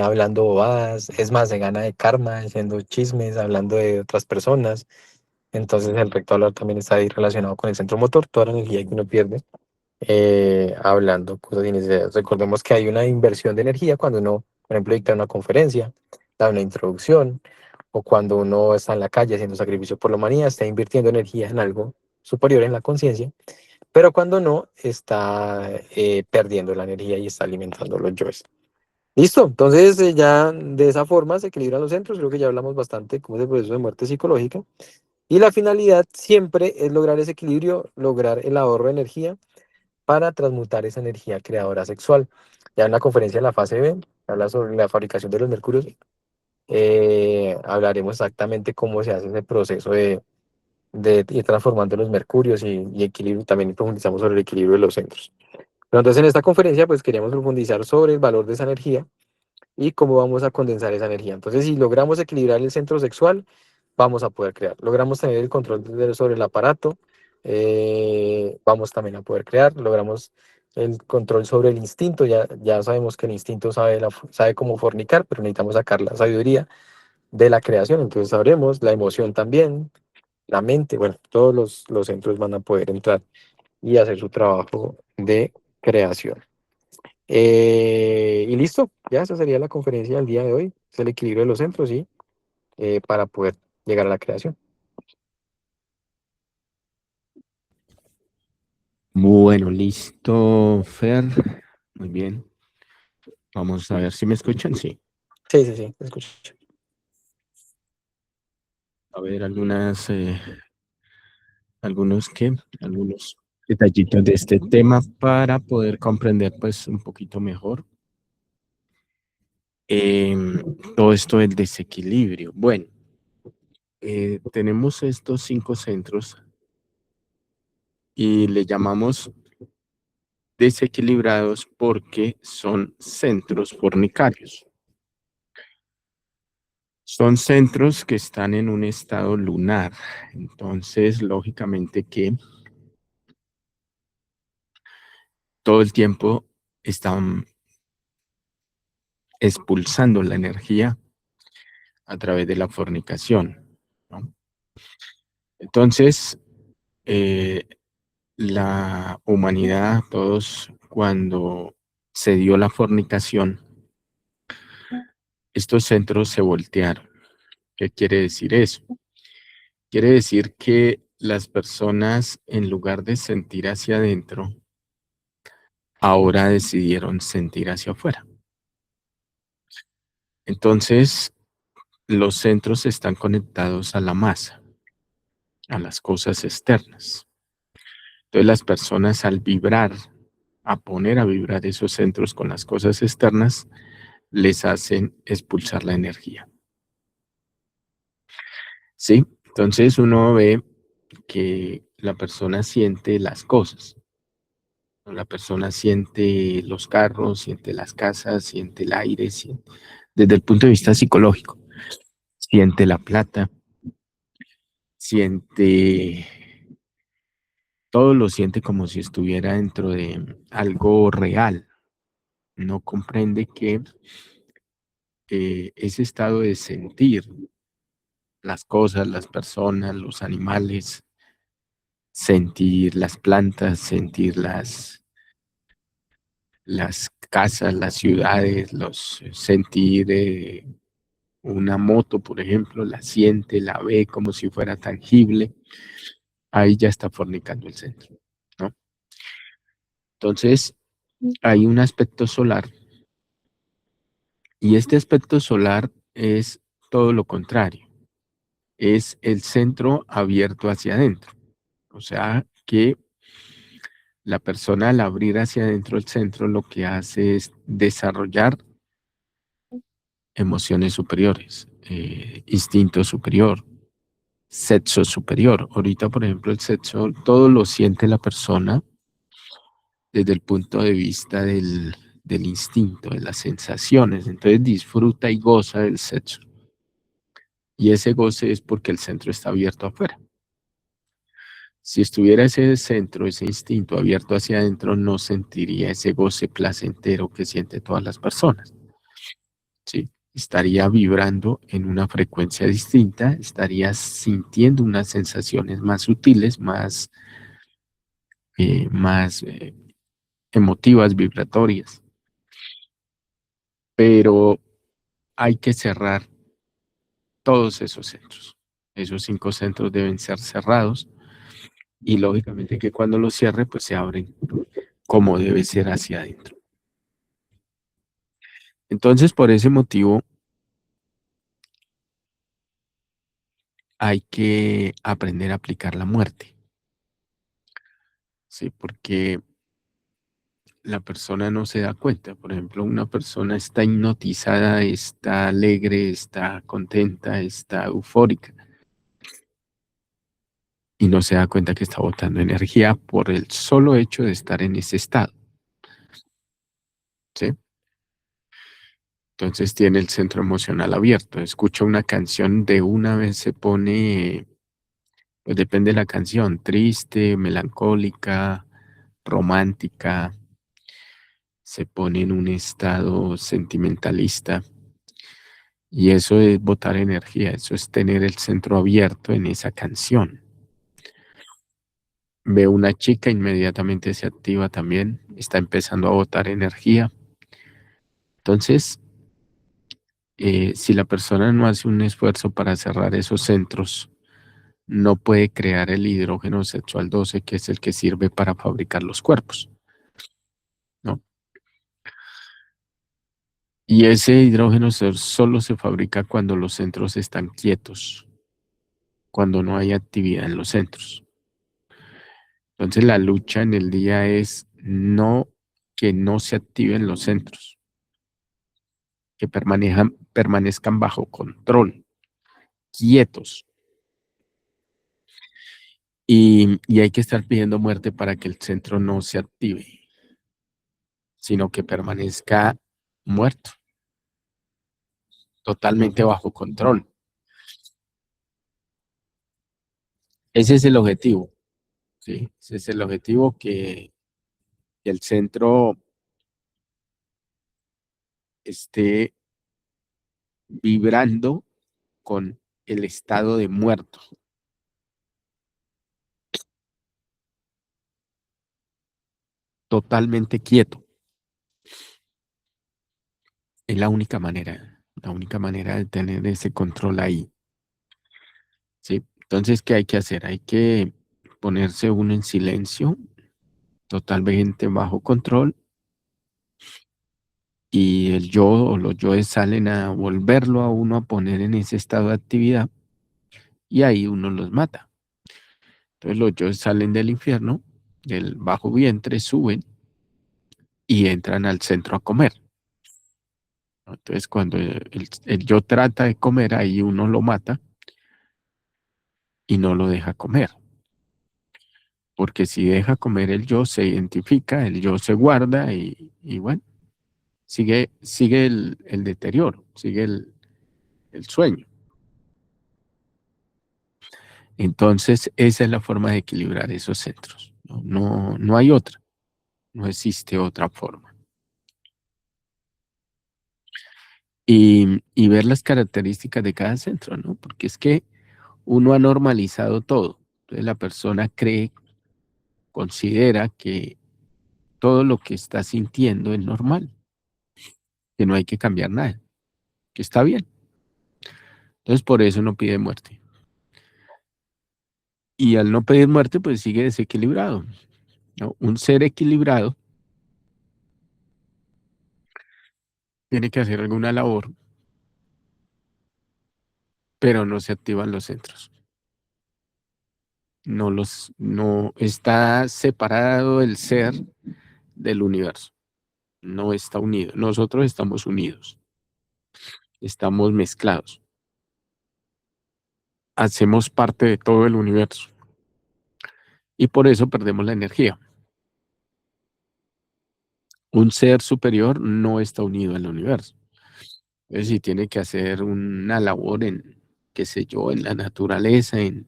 hablando bobadas, es más, se gana de karma, haciendo chismes, hablando de otras personas. Entonces el recto hablar también está ahí relacionado con el centro motor, toda la energía que uno pierde hablando cosas innecesarias. Recordemos que hay una inversión de energía cuando uno, por ejemplo, dicta una conferencia, da una introducción, o cuando uno está en la calle haciendo sacrificio por la humanidad, está invirtiendo energía en algo superior en la conciencia, pero cuando no, está perdiendo la energía y está alimentando los yoes. Listo, entonces ya de esa forma se equilibran los centros, creo que ya hablamos bastante cómo es el proceso de muerte psicológica, y la finalidad siempre es lograr ese equilibrio, lograr el ahorro de energía, para transmutar esa energía creadora sexual. Ya en la conferencia de la fase B, habla sobre la fabricación de los mercurios, hablaremos exactamente cómo se hace ese proceso de ir transformando los mercurios y equilibrio, también profundizamos sobre el equilibrio de los centros. Pero entonces en esta conferencia pues queríamos profundizar sobre el valor de esa energía y cómo vamos a condensar esa energía. Entonces, si logramos equilibrar el centro sexual, vamos a poder crear. Logramos tener el control sobre el aparato, vamos también a poder crear. Logramos el control sobre el instinto, ya sabemos que el instinto sabe cómo fornicar, pero necesitamos sacar la sabiduría de la creación. Entonces sabremos la emoción también, la mente, bueno, todos los centros van a poder entrar y hacer su trabajo de creación. Y listo, ya esa sería la conferencia del día de hoy. Es el equilibrio de los centros, sí, para poder llegar a la creación. Bueno, listo, Fer. Muy bien. Vamos a ver si me escuchan. Sí. Sí, sí, sí, escucho. A ver, algunos detallitos de este tema para poder comprender, pues, un poquito mejor todo esto del desequilibrio. Bueno, tenemos estos 5 centros y le llamamos desequilibrados porque son centros fornicarios. Son centros que están en un estado lunar. Entonces, lógicamente que todo el tiempo están expulsando la energía a través de la fornicación, ¿no? Entonces, eh, la humanidad, todos, cuando se dio la fornicación, estos centros se voltearon. ¿Qué quiere decir eso? Quiere decir que las personas, en lugar de sentir hacia adentro, ahora decidieron sentir hacia afuera. Entonces, los centros están conectados a la masa, a las cosas externas. Entonces, las personas al vibrar, a poner a vibrar esos centros con las cosas externas, les hacen expulsar la energía. ¿Sí? Entonces uno ve que la persona siente las cosas. La persona siente los carros, siente las casas, siente el aire, desde el punto de vista psicológico. Siente la plata, siente, todo lo siente como si estuviera dentro de algo real. No comprende que ese estado de sentir las cosas, las personas, los animales, sentir las plantas, sentir las casas, las ciudades, sentir una moto, por ejemplo, la siente, la ve como si fuera tangible, ahí ya está fornicando el centro, ¿no? Entonces, hay un aspecto solar y este aspecto solar es todo lo contrario, es el centro abierto hacia adentro, o sea que la persona al abrir hacia adentro el centro lo que hace es desarrollar emociones superiores, instinto superior, sexo superior. Ahorita, por ejemplo, el sexo, todo lo siente la persona desde el punto de vista del instinto, de las sensaciones. Entonces disfruta y goza del sexo. Y ese goce es porque el centro está abierto afuera. Si estuviera ese centro, ese instinto abierto hacia adentro, no sentiría ese goce placentero que sienten todas las personas. ¿Sí? Estaría vibrando en una frecuencia distinta, estaría sintiendo unas sensaciones más sutiles, más emotivas, vibratorias. Pero hay que cerrar todos esos centros. Esos 5 centros deben ser cerrados y lógicamente que cuando los cierre, pues se abren como debe ser hacia adentro. Entonces, por ese motivo, hay que aprender a aplicar la muerte, ¿sí? Porque la persona no se da cuenta. Por ejemplo, una persona está hipnotizada, está alegre, está contenta, está eufórica y no se da cuenta que está botando energía por el solo hecho de estar en ese estado, ¿sí? Entonces tiene el centro emocional abierto, escucha una canción, de una vez se pone, pues depende de la canción, triste, melancólica, romántica, se pone en un estado sentimentalista. Y eso es botar energía, eso es tener el centro abierto en esa canción. Ve una chica, inmediatamente se activa también, está empezando a botar energía. Entonces, si la persona no hace un esfuerzo para cerrar esos centros, no puede crear el hidrógeno sexual 12, que es el que sirve para fabricar los cuerpos, ¿no? Y ese hidrógeno solo se fabrica cuando los centros están quietos, cuando no hay actividad en los centros. Entonces la lucha en el día es no que no se activen los centros, que permanezcan bajo control, quietos. Y hay que estar pidiendo muerte para que el centro no se active, sino que permanezca muerto, totalmente bajo control. Ese es el objetivo, ¿sí? Ese es el objetivo, que el centro esté vibrando con el estado de muerto, totalmente quieto. Es la única manera. La única manera de tener ese control ahí, ¿sí? Entonces, ¿qué hay que hacer? Hay que ponerse uno en silencio, totalmente bajo control, y el yo o los yoes salen a volverlo a uno a poner en ese estado de actividad y ahí uno los mata. Entonces los yoes salen del infierno, del bajo vientre, suben y entran al centro a comer, ¿no? Entonces cuando el yo trata de comer, ahí uno lo mata y no lo deja comer. Porque si deja comer el yo, se identifica, el yo se guarda y bueno, sigue el deterioro, sigue el sueño. Entonces, esa es la forma de equilibrar esos centros. No, no hay otra, no existe otra forma. Y ver las características de cada centro, ¿no? Porque es que uno ha normalizado todo. Entonces la persona cree, considera que todo lo que está sintiendo es normal, que no hay que cambiar nada, que está bien. Entonces por eso no pide muerte. Y al no pedir muerte, pues sigue desequilibrado, ¿no? Un ser equilibrado tiene que hacer alguna labor, pero no se activan los centros. No está separado el ser del universo. No está unido. Nosotros estamos unidos, estamos mezclados. Hacemos parte de todo el universo y por eso perdemos la energía. Un ser superior no está unido al universo. Entonces, si tiene que hacer una labor en, qué sé yo, en la naturaleza, en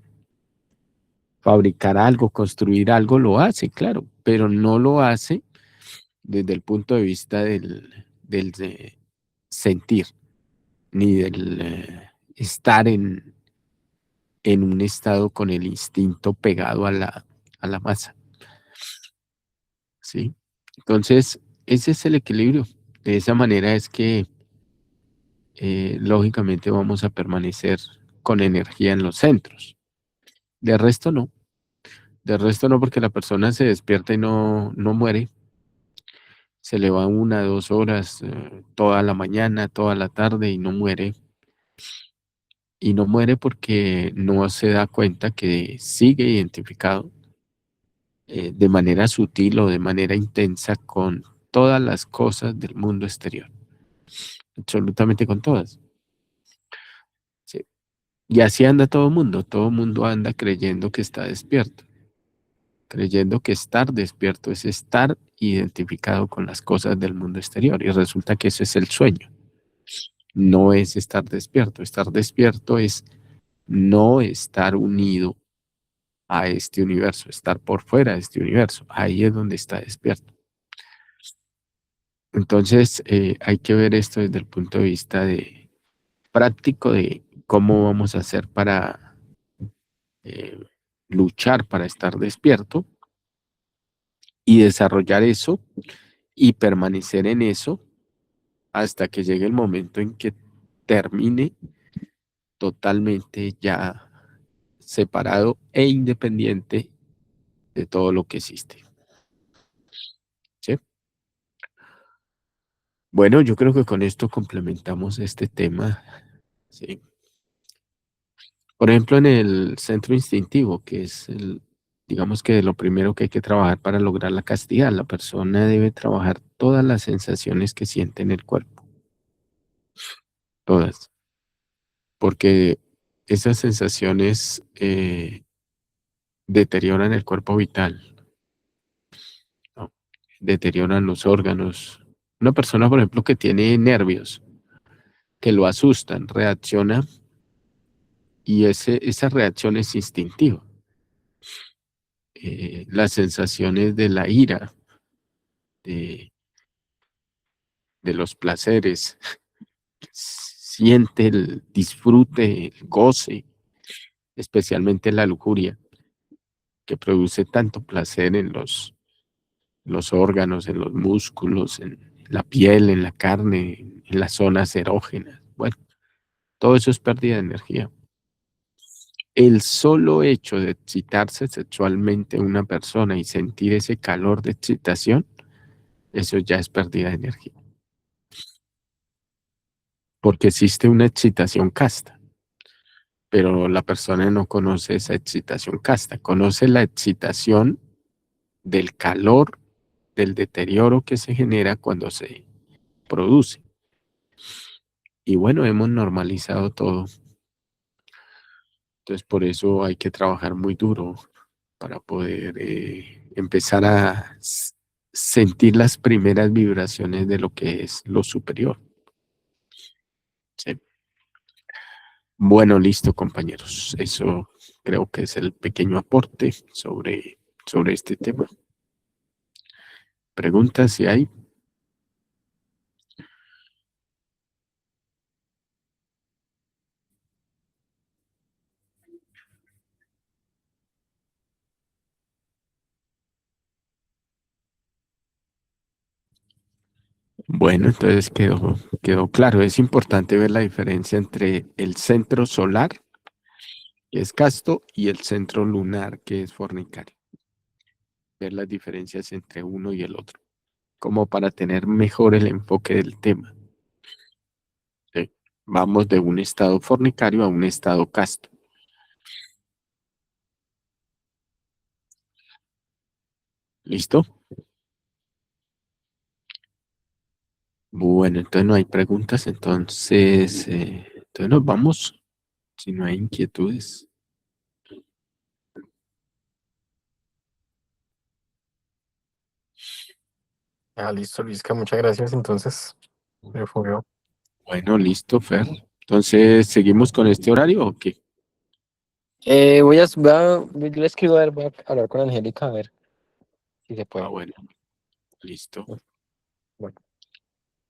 fabricar algo, construir algo, lo hace, claro, pero no lo hace desde el punto de vista del sentir, ni del estar en un estado con el instinto pegado a la masa, ¿sí? Entonces, ese es el equilibrio. De esa manera es que lógicamente vamos a permanecer con energía en los centros. De resto no. De resto no, porque la persona se despierta y no muere. Se le va 1, 2 horas, toda la mañana, toda la tarde y no muere. Y no muere porque no se da cuenta que sigue identificado de manera sutil o de manera intensa con todas las cosas del mundo exterior. Absolutamente con todas. Sí. Y así anda todo el mundo anda creyendo que está despierto, creyendo que estar despierto es estar identificado con las cosas del mundo exterior y resulta que eso es el sueño, no es estar despierto es no estar unido a este universo, estar por fuera de este universo, ahí es donde está despierto. Entonces hay que ver esto desde el punto de vista de práctico de cómo vamos a hacer para eh, luchar para estar despierto y desarrollar eso y permanecer en eso hasta que llegue el momento en que termine totalmente ya separado e independiente de todo lo que existe. ¿Sí? Bueno, yo creo que con esto complementamos este tema. ¿Sí? Por ejemplo, en el centro instintivo, que es digamos que lo primero que hay que trabajar para lograr la castidad, la persona debe trabajar todas las sensaciones que siente en el cuerpo, todas, porque esas sensaciones deterioran el cuerpo vital, ¿no? Deterioran los órganos. Una persona, por ejemplo, que tiene nervios, que lo asustan, reacciona y esa reacción es instintiva. Las sensaciones de la ira, de, de los placeres, siente el disfrute, el goce, especialmente la lujuria, que produce tanto placer en los órganos, en los músculos, en la piel, en la carne, en las zonas erógenas. Bueno, Todo eso es pérdida de energía. El solo hecho de excitarse sexualmente una persona y sentir ese calor de excitación, eso ya es pérdida de energía. Porque existe una excitación casta, pero la persona no conoce esa excitación casta, conoce la excitación del calor, del deterioro que se genera cuando se produce. Y bueno, hemos normalizado todo. Entonces, por eso hay que trabajar muy duro para poder empezar a sentir las primeras vibraciones de lo que es lo superior. Sí. Bueno, listo, compañeros. Eso creo que es el pequeño aporte sobre este tema. ¿Preguntas si hay? Bueno, entonces quedó claro. Es importante ver la diferencia entre el centro solar, que es casto, y el centro lunar, que es fornicario. Ver las diferencias entre uno y el otro, como para tener mejor el enfoque del tema. ¿Sí? Vamos de un estado fornicario a un estado casto. ¿Listo? Bueno, entonces no hay preguntas, entonces nos vamos, si no hay inquietudes. Ah, listo, Luisca, muchas gracias. Entonces, me fue. Bueno, listo, Fer. Entonces, ¿seguimos con este horario o qué? Yo le escribo a ver, voy a hablar con Angélica a ver si se Ah, puede. bueno, listo. Bueno,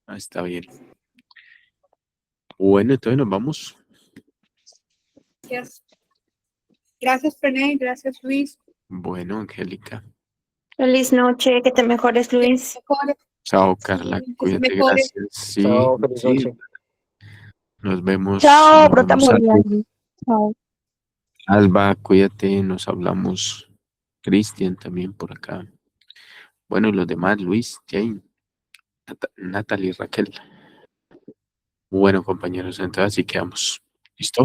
Ah, está bien. Bueno, entonces nos vamos. Gracias. Gracias, Pene. Gracias, Luis. Bueno, Angélica. Feliz noche, que te mejores, Luis. Mejores. Chao, Carla. Sí, que se Cuídate, mejore. gracias. Sí, chao, feliz sí. noche. Chao, Nos pronta vemos movilidad. algo. Chao. Alba, cuídate, nos hablamos. Cristian también por acá. Bueno, y los demás, Luis, Jane, Natalie, Raquel. Bueno, compañeros, entonces así quedamos. ¿Listo?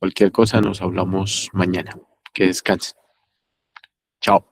Cualquier cosa nos hablamos mañana. Que descansen. Chao.